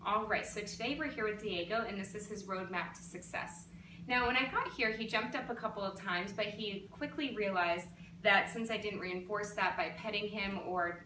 All right, so today we're here with Diego, and this is his roadmap to success. Now, when I got here, he jumped up a couple of times, but he quickly realized that since I didn't reinforce that by petting him or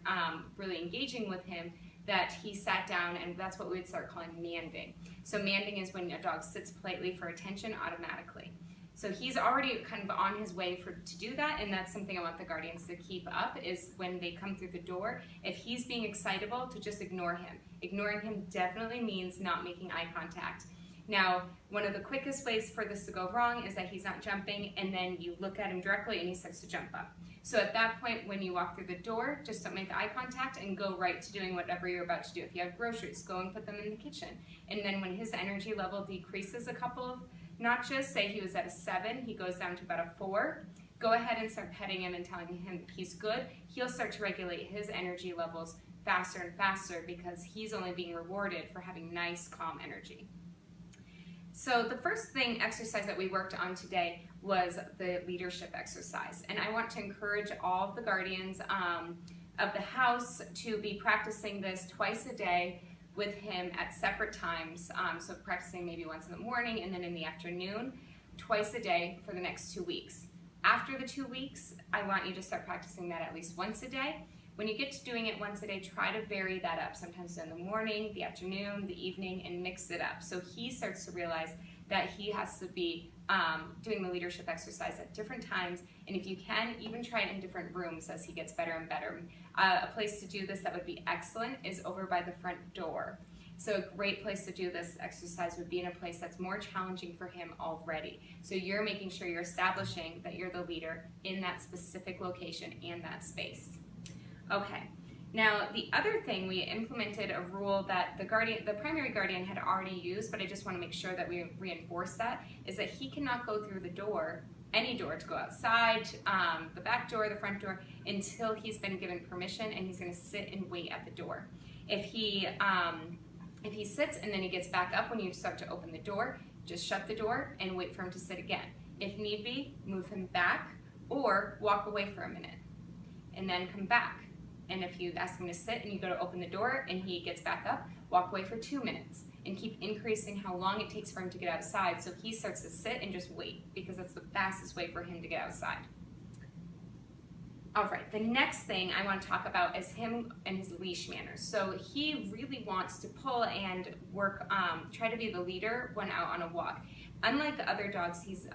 really engaging with him, that he sat down, and that's what we would start calling manding. So manding is when a dog sits politely for attention automatically. So he's already kind of on his way to do that, and that's something I want the guardians to keep up, is when they come through the door, if he's being excitable, to just ignore him. Ignoring him definitely means not making eye contact. Now, one of the quickest ways for this to go wrong is that he's not jumping, and then you look at him directly and he starts to jump up. So at that point, when you walk through the door, just don't make eye contact and go right to doing whatever you're about to do. If you have groceries, go and put them in the kitchen. And then when his energy level decreases a couple of notches, say he was at a 7, he goes down to about a 4, go ahead and start petting him and telling him he's good. He'll start to regulate his energy levels faster and faster because he's only being rewarded for having nice, calm energy. So the first exercise that we worked on today was the leadership exercise. And I want to encourage all of the guardians of the house to be practicing this twice a day with him at separate times. So practicing maybe once in the morning and then in the afternoon, twice a day for the next 2 weeks. After the 2 weeks, I want you to start practicing that at least once a day. When you get to doing it once a day, try to vary that up, sometimes in the morning, the afternoon, the evening, and mix it up. So he starts to realize that he has to be doing the leadership exercise at different times, and if you can, even try it in different rooms as he gets better and better. A place to do this that would be excellent is over by the front door. So a great place to do this exercise would be in a place that's more challenging for him already. So you're making sure you're establishing that you're the leader in that specific location and that space. Okay, now the other thing, we implemented a rule that the primary guardian had already used, but I just want to make sure that we reinforce that, is that he cannot go through the door, any door, to go outside, the back door, the front door, until he's been given permission, and he's going to sit and wait at the door. If he sits and then he gets back up when you start to open the door, just shut the door and wait for him to sit again. If need be, move him back or walk away for a minute and then come back. And if you ask him to sit and you go to open the door and he gets back up, walk away for 2 minutes and keep increasing how long it takes for him to get outside, so he starts to sit and just wait, because that's the fastest way for him to get outside. All right, the next thing I want to talk about is him and his leash manners. So he really wants to pull and work, try to be the leader when out on a walk. Unlike the other dogs, he's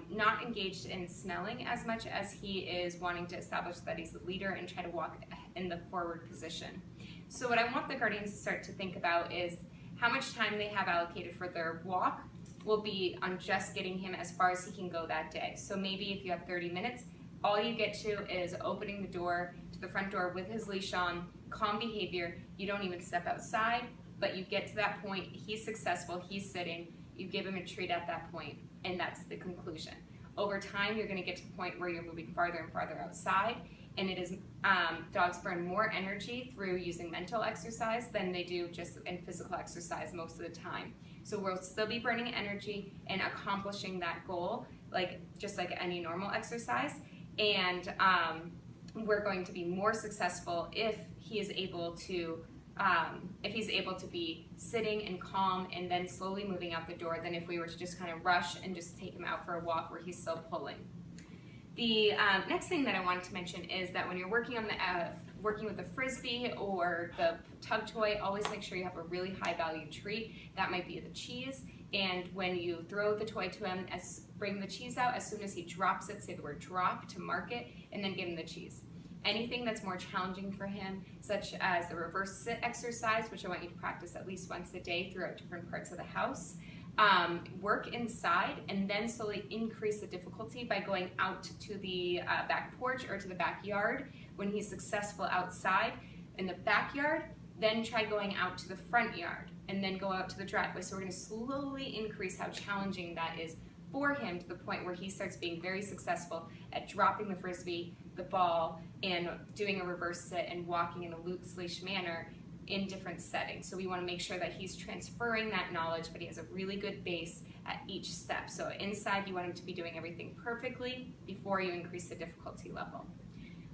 not engaged in smelling as much as he is wanting to establish that he's the leader and try to walk in the forward position. So what I want the guardians to start to think about is how much time they have allocated for their walk will be on just getting him as far as he can go that day. So maybe if you have 30 minutes, all you get to is opening the door to the front door with his leash on, calm behavior. You don't even step outside, but you get to that point, he's successful, he's sitting, you give him a treat at that point, and that's the conclusion. Over time, you're going to get to the point where you're moving farther and farther outside, and it is dogs burn more energy through using mental exercise than they do just in physical exercise most of the time. So we'll still be burning energy and accomplishing that goal, just like any normal exercise, and we're going to be more successful if he is able to be sitting and calm and then slowly moving out the door, than if we were to just kind of rush and just take him out for a walk where he's still pulling. The next thing that I wanted to mention is that when you're working on working with the frisbee or the tug toy, always make sure you have a really high value treat. That might be the cheese. And when you throw the toy to him, bring the cheese out as soon as he drops it, say the word drop to mark it, and then give him the cheese. Anything that's more challenging for him, such as the reverse sit exercise, which I want you to practice at least once a day throughout different parts of the house. Work inside and then slowly increase the difficulty by going out to the back porch or to the backyard. When he's successful outside in the backyard, then try going out to the front yard and then go out to the driveway. So we're going to slowly increase how challenging that is for him, to the point where he starts being very successful at dropping the frisbee, the ball, and doing a reverse sit and walking in a loose leash manner in different settings. So we want to make sure that he's transferring that knowledge, but he has a really good base at each step. So inside, you want him to be doing everything perfectly before you increase the difficulty level.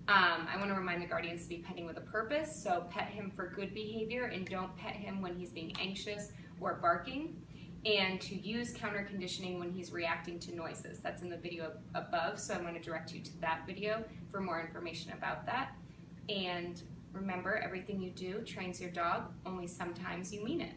I want to remind the guardians to be petting with a purpose, so pet him for good behavior and don't pet him when he's being anxious or barking, and to use counter conditioning when he's reacting to noises. That's in the video above, so I want to direct you to that video for more information about that. And remember, everything you do trains your dog, only sometimes you mean it.